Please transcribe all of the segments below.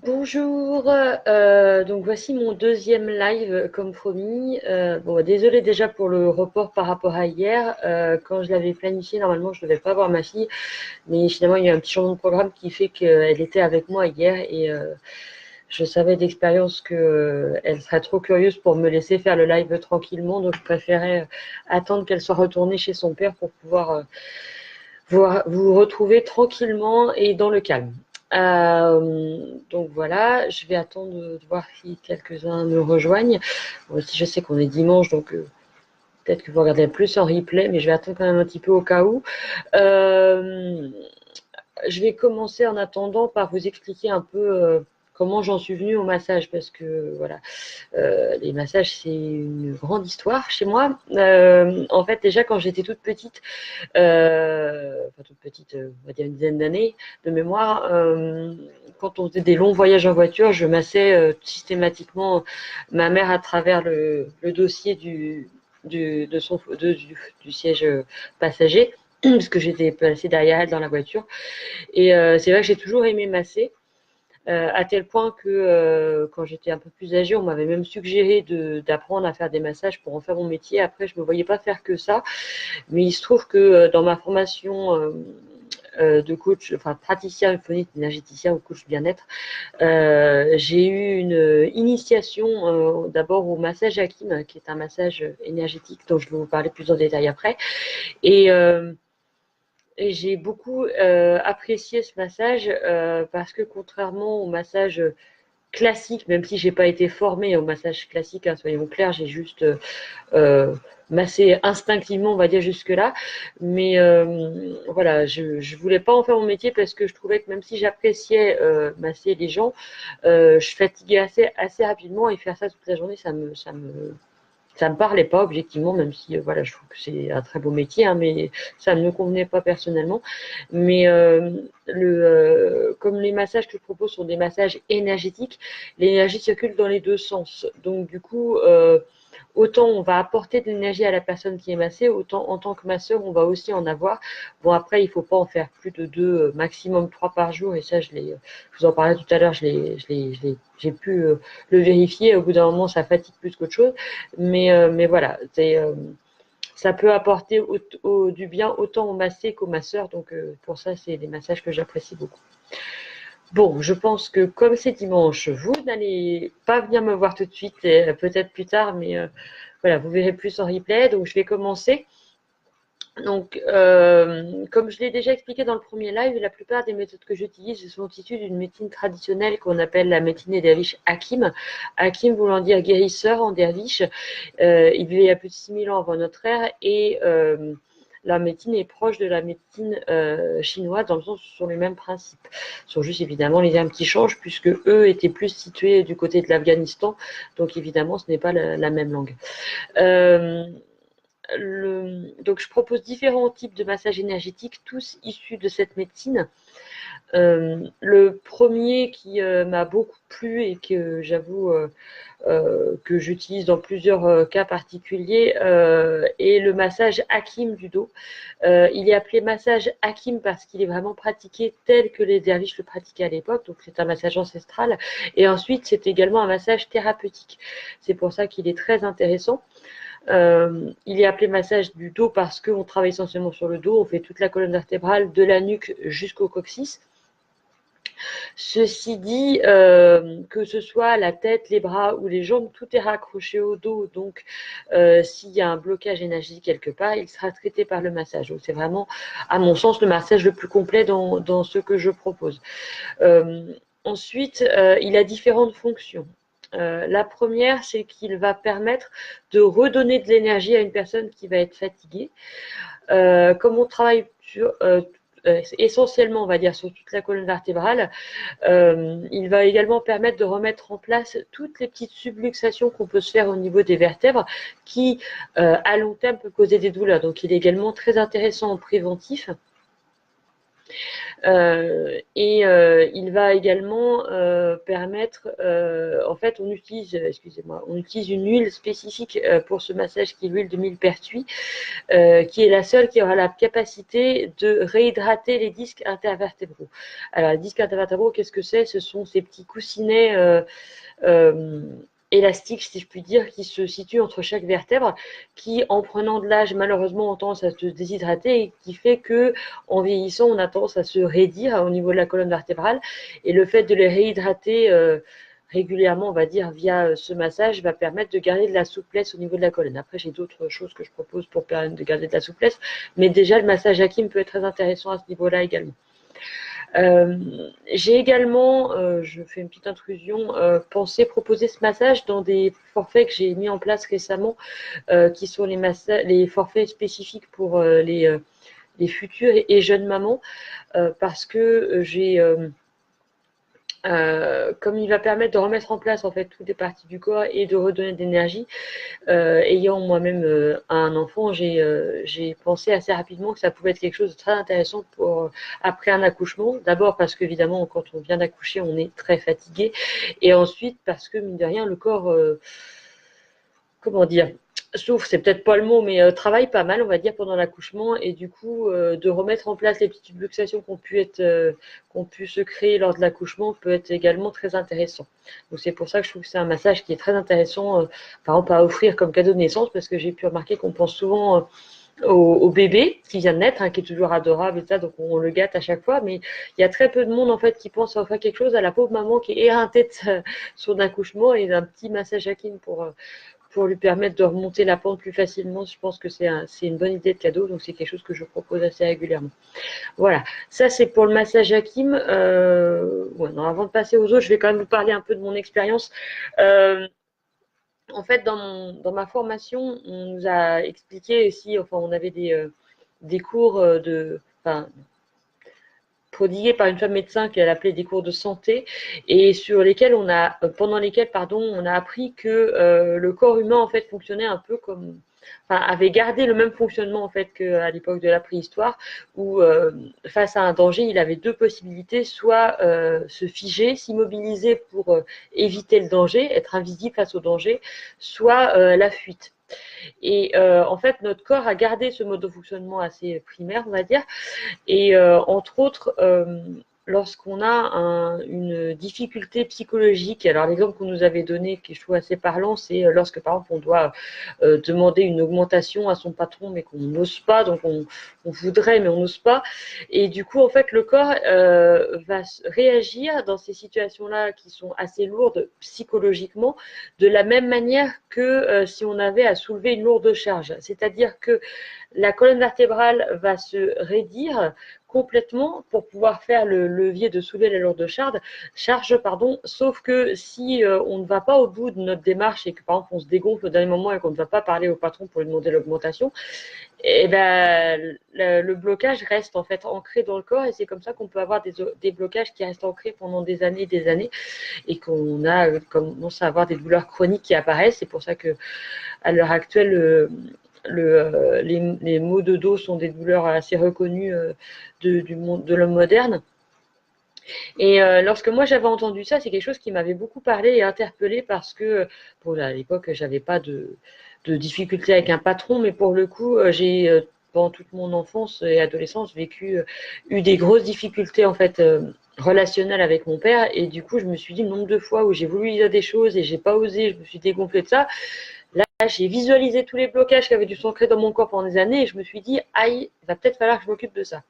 Bonjour, donc voici mon deuxième live comme promis. Bon, désolée déjà pour le report par rapport à hier. Quand je l'avais planifié, normalement je ne devais pas voir ma fille, mais finalement il y a eu un petit changement de programme qui fait qu'elle était avec moi hier et je savais d'expérience qu'elle serait trop curieuse pour me laisser faire le live tranquillement, donc je préférais attendre qu'elle soit retournée chez son père pour pouvoir vous retrouver tranquillement et dans le calme. Donc voilà, je vais attendre de voir si quelques-uns me rejoignent. Bon, aussi, je sais qu'on est dimanche, donc peut-être que vous regardez plus en replay, mais je vais attendre quand même un petit peu au cas où. Euh, je vais commencer en attendant par vous expliquer un peu comment j'en suis venue au massage, parce que voilà, les massages, c'est une grande histoire chez moi. En fait, déjà, quand j'étais toute petite, enfin toute petite, on va dire une dizaine d'années de mémoire, quand on faisait des longs voyages en voiture, je massais systématiquement ma mère à travers le dossier du siège passager, parce que j'étais placée derrière elle dans la voiture. Et c'est vrai que j'ai toujours aimé masser. À tel point que quand j'étais un peu plus âgée, on m'avait même suggéré d'apprendre à faire des massages pour en faire mon métier. Après, je ne me voyais pas faire que ça. Mais il se trouve que dans ma formation de coach, enfin praticien euphonique, énergéticien ou coach bien-être, j'ai eu une initiation d'abord au massage Hakim, qui est un massage énergétique dont je vais vous parler plus en détail après. Et, euh, et j'ai beaucoup apprécié ce massage parce que contrairement au massage classique, même si j'ai pas été formée au massage classique, hein, soyons clairs, j'ai juste massé instinctivement, on va dire jusque-là. Mais voilà, je voulais pas en faire mon métier parce que je trouvais que même si j'appréciais masser les gens, je fatiguais assez rapidement et faire ça toute la journée, ça me parlait pas objectivement, même si voilà, je trouve que c'est un très beau métier, hein, mais ça ne me convenait pas personnellement. Mais comme les massages que je propose sont des massages énergétiques, l'énergie circule dans les deux sens. Donc du coup, autant on va apporter de l'énergie à la personne qui est massée, autant en tant que masseur, on va aussi en avoir. Bon, après, il ne faut pas en faire plus de deux, maximum trois par jour. Et ça, je vous en parlais tout à l'heure, j'ai pu le vérifier. Au bout d'un moment, ça fatigue plus qu'autre chose. Mais voilà, ça peut apporter du bien autant aux massés qu'aux masseurs. Donc, pour ça, c'est des massages que j'apprécie beaucoup. Bon, je pense que comme c'est dimanche, vous n'allez pas venir me voir tout de suite, peut-être plus tard, mais voilà, vous verrez plus en replay. Donc, je vais commencer. Donc, comme je l'ai déjà expliqué dans le premier live, la plupart des méthodes que j'utilise sont issues d'une médecine traditionnelle qu'on appelle la médecine des derviches Hakim. Hakim voulant dire guérisseur en derviche. Il vivait il y a plus de 6000 ans avant notre ère et la médecine est proche de la médecine chinoise dans le sens où ce sont les mêmes principes. Ce sont juste évidemment les termes qui changent puisque eux étaient plus situés du côté de l'Afghanistan. Donc évidemment, ce n'est pas la même langue. Euh, donc, je propose différents types de massages énergétiques, tous issus de cette médecine. Le premier qui m'a beaucoup plu et que j'avoue que j'utilise dans plusieurs cas particuliers est le massage Hakim du dos. Il est appelé massage Hakim parce qu'il est vraiment pratiqué tel que les derviches le pratiquaient à l'époque. Donc, c'est un massage ancestral. Et ensuite, c'est également un massage thérapeutique. C'est pour ça qu'il est très intéressant. Il est appelé massage du dos parce qu'on travaille essentiellement sur le dos, on fait toute la colonne vertébrale de la nuque jusqu'au coccyx. Ceci dit, que ce soit la tête, les bras ou les jambes, tout est raccroché au dos. Donc, s'il y a un blocage énergétique quelque part, il sera traité par le massage. Donc, c'est vraiment, à mon sens, le massage le plus complet dans ce que je propose. Ensuite, il a différentes fonctions. La première, c'est qu'il va permettre de redonner de l'énergie à une personne qui va être fatiguée. Comme on travaille essentiellement, on va dire, sur toute la colonne vertébrale, il va également permettre de remettre en place toutes les petites subluxations qu'on peut se faire au niveau des vertèbres qui, à long terme, peuvent causer des douleurs. Donc, il est également très intéressant en préventif. Il va également permettre, en fait, on utilise, excusez-moi, on utilise une huile spécifique pour ce massage qui est l'huile de millepertuis, qui est la seule qui aura la capacité de réhydrater les disques intervertébraux. Alors, les disques intervertébraux, qu'est-ce que c'est? Ce sont ces petits coussinets élastiques, si je puis dire, qui se situent entre chaque vertèbre, qui, en prenant de l'âge, malheureusement, ont tendance à se déshydrater et qui fait que, en vieillissant, on a tendance à se raidir au niveau de la colonne vertébrale. Et le fait de les réhydrater régulièrement, on va dire, via ce massage, va permettre de garder de la souplesse au niveau de la colonne. Après, j'ai d'autres choses que je propose pour permettre de garder de la souplesse, mais déjà, le massage Hakim peut être très intéressant à ce niveau-là également. J'ai également, je fais une petite intrusion, pensé proposer ce massage dans des forfaits que j'ai mis en place récemment, qui sont les forfaits spécifiques pour les futures et jeunes mamans, parce que j'ai comme il va permettre de remettre en place en fait toutes les parties du corps et de redonner de l'énergie. Ayant moi-même un enfant, j'ai pensé assez rapidement que ça pouvait être quelque chose de très intéressant pour après un accouchement. D'abord parce qu'évidemment, quand on vient d'accoucher, on est très fatigué, et ensuite parce que mine de rien, le corps, comment dire, souffre, c'est peut-être pas le mot, mais travaille pas mal, on va dire, pendant l'accouchement, et du coup, de remettre en place les petites luxations qui ont pu se créer lors de l'accouchement peut être également très intéressant. Donc c'est pour ça que je trouve que c'est un massage qui est très intéressant, par exemple, à offrir comme cadeau de naissance, parce que j'ai pu remarquer qu'on pense souvent au bébé qui vient de naître, hein, qui est toujours adorable et ça, donc on le gâte à chaque fois, mais il y a très peu de monde en fait qui pense à offrir quelque chose à la pauvre maman qui est éreintée de son accouchement, et d'un petit massage Hakim pour lui permettre de remonter la pente plus facilement. Je pense que c'est une bonne idée de cadeau, donc c'est quelque chose que je propose assez régulièrement. Voilà, ça c'est pour le massage Hakim. Ouais, non, avant de passer aux autres, je vais quand même vous parler un peu de mon expérience. En fait, dans ma formation, on nous a expliqué aussi, enfin, on avait des cours prodigués par une femme médecin qu'elle appelait des cours de santé, et pendant lesquels, pardon, on a appris que le corps humain en fait fonctionnait un peu comme, enfin, avait gardé le même fonctionnement en fait qu'à l'époque de la préhistoire, où face à un danger, il avait deux possibilités: soit se figer, s'immobiliser pour éviter le danger, être invisible face au danger, soit la fuite. Et en fait, notre corps a gardé ce mode de fonctionnement assez primaire, on va dire, et entre autres, lorsqu'on a une difficulté psychologique, alors l'exemple qu'on nous avait donné, qui je trouve assez parlant, c'est lorsque par exemple on doit demander une augmentation à son patron, mais qu'on n'ose pas, donc on voudrait, mais on n'ose pas. Et du coup, en fait, le corps va réagir dans ces situations-là qui sont assez lourdes psychologiquement, de la même manière que si on avait à soulever une lourde charge. C'est-à-dire que la colonne vertébrale va se raidir complètement pour pouvoir faire le levier de soulever la lourde charge, sauf que si on ne va pas au bout de notre démarche et que par exemple on se dégonfle au dernier moment et qu'on ne va pas parler au patron pour lui demander l'augmentation, et ben, le blocage reste en fait ancré dans le corps, et c'est comme ça qu'on peut avoir des blocages qui restent ancrés pendant des années et qu'on commence à avoir des douleurs chroniques qui apparaissent. C'est pour ça que à l'heure actuelle, les maux de dos sont des douleurs assez reconnues du monde de l'homme moderne. Et lorsque moi j'avais entendu ça, c'est quelque chose qui m'avait beaucoup parlé et interpellé, parce que bon, à l'époque j'avais pas de difficultés avec un patron, mais pour le coup j'ai pendant toute mon enfance et adolescence eu des grosses difficultés en fait relationnelles avec mon père, et du coup je me suis dit le nombre de fois où j'ai voulu dire des choses et j'ai pas osé, je me suis dégonflée de ça. Là, j'ai visualisé tous les blocages qui avaient dû s'ancrer dans mon corps pendant des années, et je me suis dit, aïe, il va peut-être falloir que je m'occupe de ça.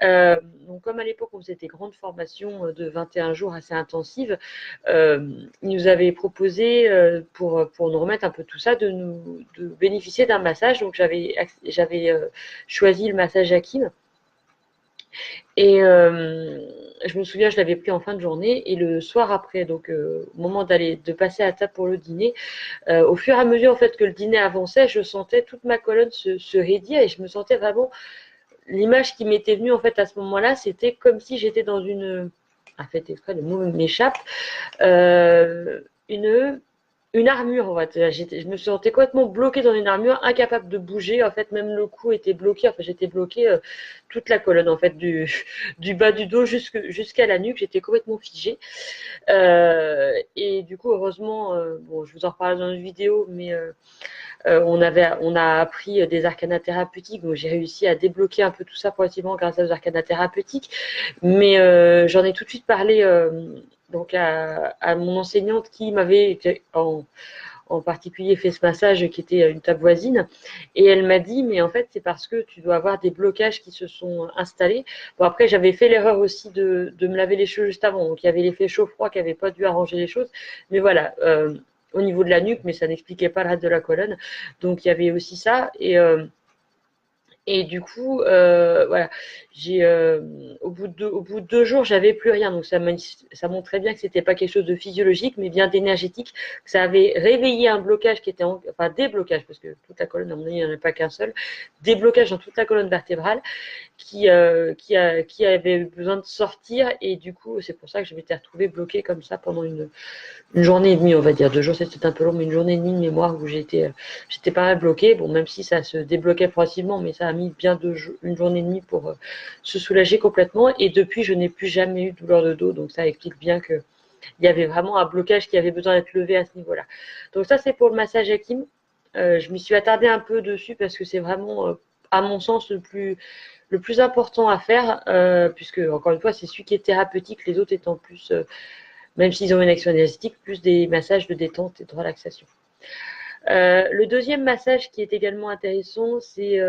Donc, comme à l'époque, on faisait des grandes formations de 21 jours assez intensives, ils nous avaient proposé, pour nous remettre un peu tout ça, de bénéficier d'un massage. Donc, j'avais choisi le massage Hakim. Et je me souviens, je l'avais pris en fin de journée, et le soir après, donc au moment de passer à table pour le dîner, au fur et à mesure en fait que le dîner avançait, je sentais toute ma colonne se raidir, et je me sentais vraiment, l'image qui m'était venue en fait à ce moment-là, c'était comme si j'étais dans une, faites exprès, le mot m'échappe, une une armure, en fait. Je me sentais complètement bloquée dans une armure, incapable de bouger. En fait, même le cou était bloqué. Enfin, j'étais bloquée toute la colonne, en fait, du bas du dos jusqu'à la nuque. J'étais complètement figée. Et du coup, heureusement, bon, je vous en reparle dans une vidéo, mais on a appris des arcanas thérapeutiques. Donc, j'ai réussi à débloquer un peu tout ça progressivement grâce aux arcanas thérapeutiques. Mais j'en ai tout de suite parlé donc à mon enseignante qui m'avait en particulier fait ce massage qui était une table voisine. Et elle m'a dit, mais en fait, c'est parce que tu dois avoir des blocages qui se sont installés. Bon, après, j'avais fait l'erreur aussi de me laver les cheveux juste avant. Donc, il y avait l'effet chaud-froid qui n'avait pas dû arranger les choses. Mais voilà, au niveau de la nuque, mais ça n'expliquait pas le reste de la colonne. Donc, il y avait aussi ça. Et du coup, voilà, au bout de 2 jours, j'avais plus rien. Donc ça montrait bien que c'était pas quelque chose de physiologique, mais bien d'énergétique. Que ça avait réveillé un blocage qui était, enfin des blocages, parce que toute la colonne, à mon avis, il n'y en a pas qu'un seul, des blocages dans toute la colonne vertébrale qui avait besoin de sortir. Et du coup, c'est pour ça que je m'étais retrouvée bloquée comme ça pendant une journée et demie, on va dire. 2 jours, c'était un peu long, mais une journée et demie de mémoire où j'étais pas mal bloquée. Bon, même si ça se débloquait progressivement, mais ça a mis bien une journée et demie pour se soulager complètement. Et depuis, je n'ai plus jamais eu de douleur de dos. Donc, ça explique bien que il y avait vraiment un blocage qui avait besoin d'être levé à ce niveau-là. Donc, ça, c'est pour le massage Hakim. Je m'y suis attardée un peu dessus parce que c'est vraiment, à mon sens, le plus important à faire, puisque, encore une fois, c'est celui qui est thérapeutique, les autres étant plus, même s'ils ont une action énergétique, plus des massages de détente et de relaxation. Le deuxième massage qui est également intéressant, c'est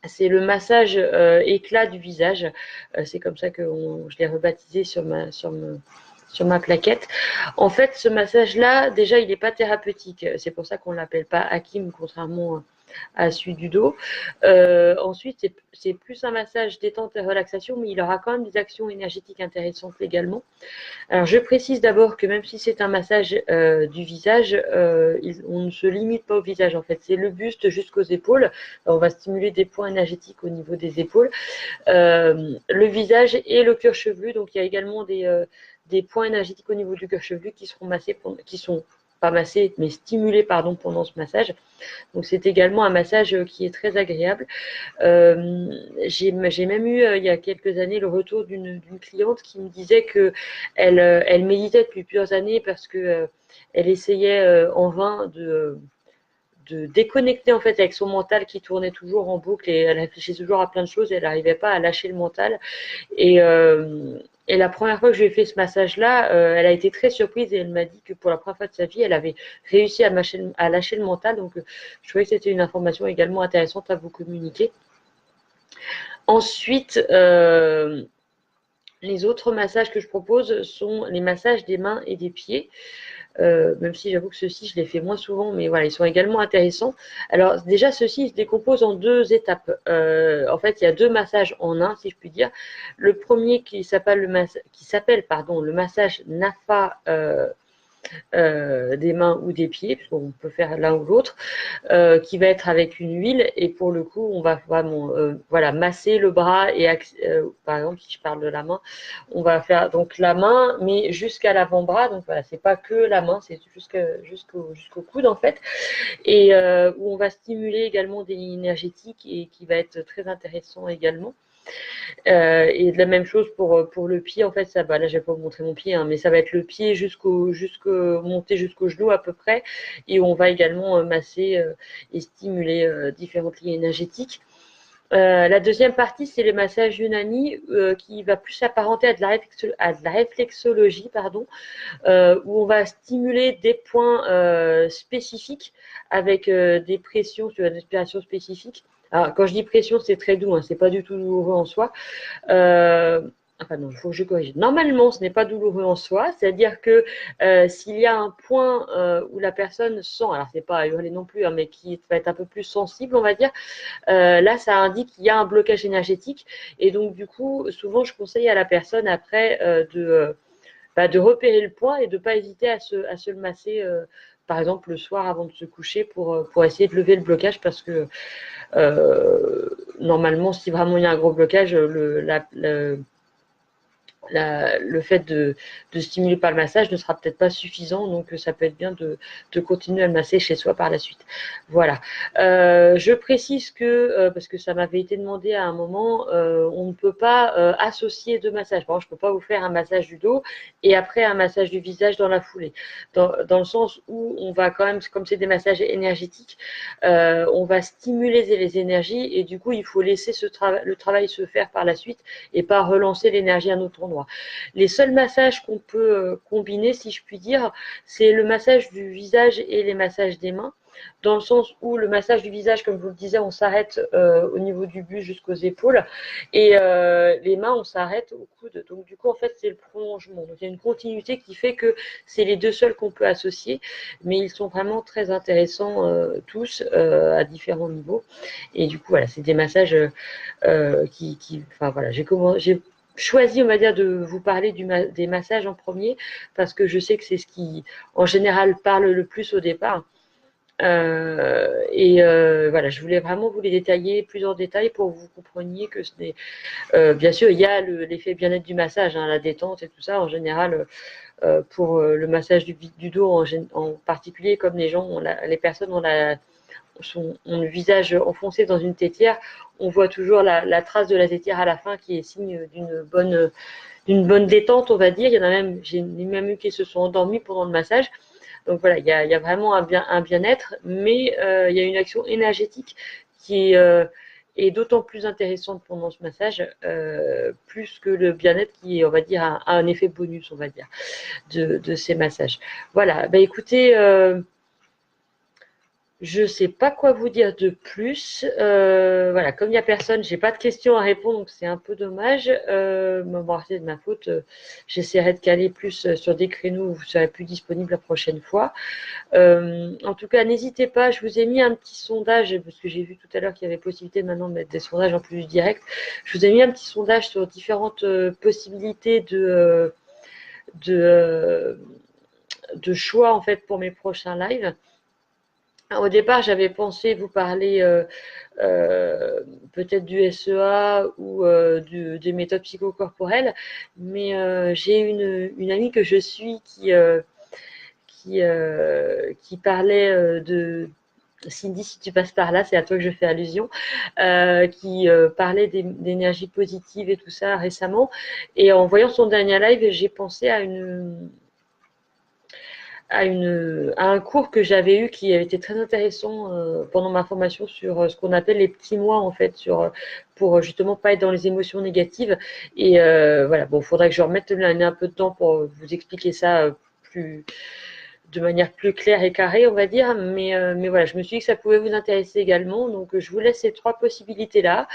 c'est le massage éclat du visage. C'est comme ça que je l'ai rebaptisé sur ma plaquette. En fait, ce massage-là, déjà, il n'est pas thérapeutique. C'est pour ça qu'on ne l'appelle pas Hakim, contrairement à celui du dos. Ensuite, c'est plus un massage détente et relaxation, mais il aura quand même des actions énergétiques intéressantes également. Alors, je précise d'abord que même si c'est un massage du visage, on ne se limite pas au visage en fait. C'est le buste jusqu'aux épaules. Alors, on va stimuler des points énergétiques au niveau des épaules, le visage et le cuir chevelu. Donc, il y a également des points énergétiques au niveau du cuir chevelu qui seront massés, qui sont pas massés, mais stimulés pardon, pendant ce massage. Donc, c'est également un massage qui est très agréable. J'ai même eu il y a quelques années le retour d'une cliente qui me disait que elle méditait depuis plusieurs années parce que elle essayait en vain de déconnecter en fait avec son mental qui tournait toujours en boucle et elle réfléchissait toujours à plein de choses et elle n'arrivait pas à lâcher le mental. Et, euh, et la première fois que je lui ai fait ce massage-là, elle a été très surprise et elle m'a dit que pour la première fois de sa vie, elle avait réussi à lâcher le mental. Donc, je trouvais que c'était une information également intéressante à vous communiquer. Ensuite, les autres massages que je propose sont les massages des mains et des pieds. Même si j'avoue que ceux-ci, je les fais moins souvent, mais voilà, ils sont également intéressants. Alors déjà, ceux-ci, ils se décomposent en 2 étapes. En fait, il y a 2 massages en un, si je puis dire. Le premier qui s'appelle le massage Nafa des mains ou des pieds, puisqu'on peut faire l'un ou l'autre, qui va être avec une huile. Et pour le coup, on va vraiment voilà, masser le bras. Et par exemple, si je parle de la main, on va faire donc la main, mais jusqu'à l'avant-bras. Donc voilà, c'est pas que la main, c'est jusqu'au coude en fait. Et où on va stimuler également des lignes énergétiques et qui va être très intéressant également. Et de la même chose pour le pied, en fait, ça, bah, là, je vais pas vous montrer mon pied, hein, mais ça va être le pied monté jusqu'au genou à peu près, et on va également masser et stimuler différentes lignes énergétiques. La deuxième partie, c'est le massage Unani qui va plus s'apparenter à de la réflexologie, pardon, où on va stimuler des points spécifiques avec des pressions sur une respiration spécifique. Alors, quand je dis pression, c'est très doux, hein, c'est pas du tout douloureux en soi. Enfin non, il faut que je corrige. Normalement, ce n'est pas douloureux en soi, c'est-à-dire que s'il y a un point où la personne sent, alors c'est pas à hurler non plus, hein, mais qui va être un peu plus sensible, on va dire, là, ça indique qu'il y a un blocage énergétique. Et donc, du coup, souvent, je conseille à la personne après de repérer le point et de ne pas hésiter à se le masser, par exemple, le soir avant de se coucher pour essayer de lever le blocage parce que normalement, si vraiment il y a un gros blocage, le fait de stimuler par le massage ne sera peut-être pas suffisant, donc ça peut être bien de continuer à le masser chez soi par la suite. Voilà. Je précise que, parce que ça m'avait été demandé à un moment, on ne peut pas associer deux massages. Par exemple, je ne peux pas vous faire un massage du dos et après un massage du visage dans la foulée. Dans le sens où on va quand même, comme c'est des massages énergétiques, on va stimuler les énergies et du coup, il faut laisser le travail se faire par la suite et pas relancer l'énergie à un autre endroit. Les seuls massages qu'on peut combiner, si je puis dire, c'est le massage du visage et les massages des mains, dans le sens où le massage du visage, comme je vous le disais, on s'arrête au niveau du buste jusqu'aux épaules, et les mains, on s'arrête au coude. Donc du coup, en fait, c'est le prolongement. Donc il y a une continuité qui fait que c'est les deux seuls qu'on peut associer, mais ils sont vraiment très intéressants tous à différents niveaux. Et du coup, voilà, c'est des massages enfin voilà, j'ai choisi, on va dire, de vous parler des massages en premier parce que je sais que c'est ce qui, en général, parle le plus au départ. Voilà, je voulais vraiment vous les détailler plus en détail pour que vous compreniez que ce n'est. Bien sûr, il y a l'effet bien-être du massage, hein, la détente et tout ça. En général, pour le massage du dos en particulier, comme les personnes ont le visage enfoncé dans une tétière, on voit toujours la trace de la tétière à la fin qui est signe d'une bonne détente, on va dire. J'ai même eu qui se sont endormis pendant le massage. Donc voilà, il y a vraiment un bien-être, mais il y a une action énergétique qui est d'autant plus intéressante pendant ce massage, plus que le bien-être qui, on va dire, a un effet bonus, on va dire, de ces massages. Voilà, bah écoutez, je ne sais pas quoi vous dire de plus. Voilà, comme il n'y a personne, j'ai pas de questions à répondre, donc c'est un peu dommage. Bon, c'est de ma faute. J'essaierai de caler plus sur des créneaux où vous serez plus disponible la prochaine fois. En tout cas, n'hésitez pas. Je vous ai mis un petit sondage parce que j'ai vu tout à l'heure qu'il y avait possibilité maintenant de mettre des sondages en plus du direct. Je vous ai mis un petit sondage sur différentes possibilités de choix en fait pour mes prochains lives. Au départ, j'avais pensé vous parler peut-être du SEA ou des méthodes psychocorporelles, mais j'ai une amie que je suis qui parlait de Cindy, si tu passes par là, c'est à toi que je fais allusion, qui parlait d'énergie positive et tout ça récemment. Et en voyant son dernier live, j'ai pensé à un cours que j'avais eu qui avait été très intéressant pendant ma formation sur ce qu'on appelle les petits mois en fait, pour justement pas être dans les émotions négatives. Et voilà, bon, il faudrait que je remette un peu de temps pour vous expliquer ça de manière plus claire et carrée, on va dire. Mais voilà, je me suis dit que ça pouvait vous intéresser également. Donc, je vous laisse ces trois possibilités-là.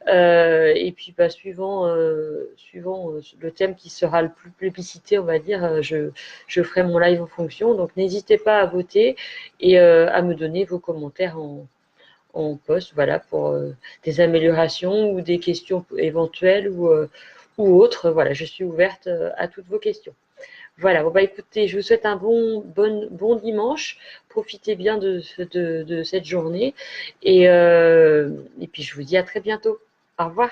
Et puis, suivant le thème qui sera le plus plébiscité, on va dire, je ferai mon live en fonction. Donc, n'hésitez pas à voter et à me donner vos commentaires en post, voilà, pour des améliorations ou des questions éventuelles ou autres. Voilà, je suis ouverte à toutes vos questions. Voilà, bon écoutez, je vous souhaite un bon dimanche. Profitez bien de cette journée. Et puis je vous dis à très bientôt. Au revoir.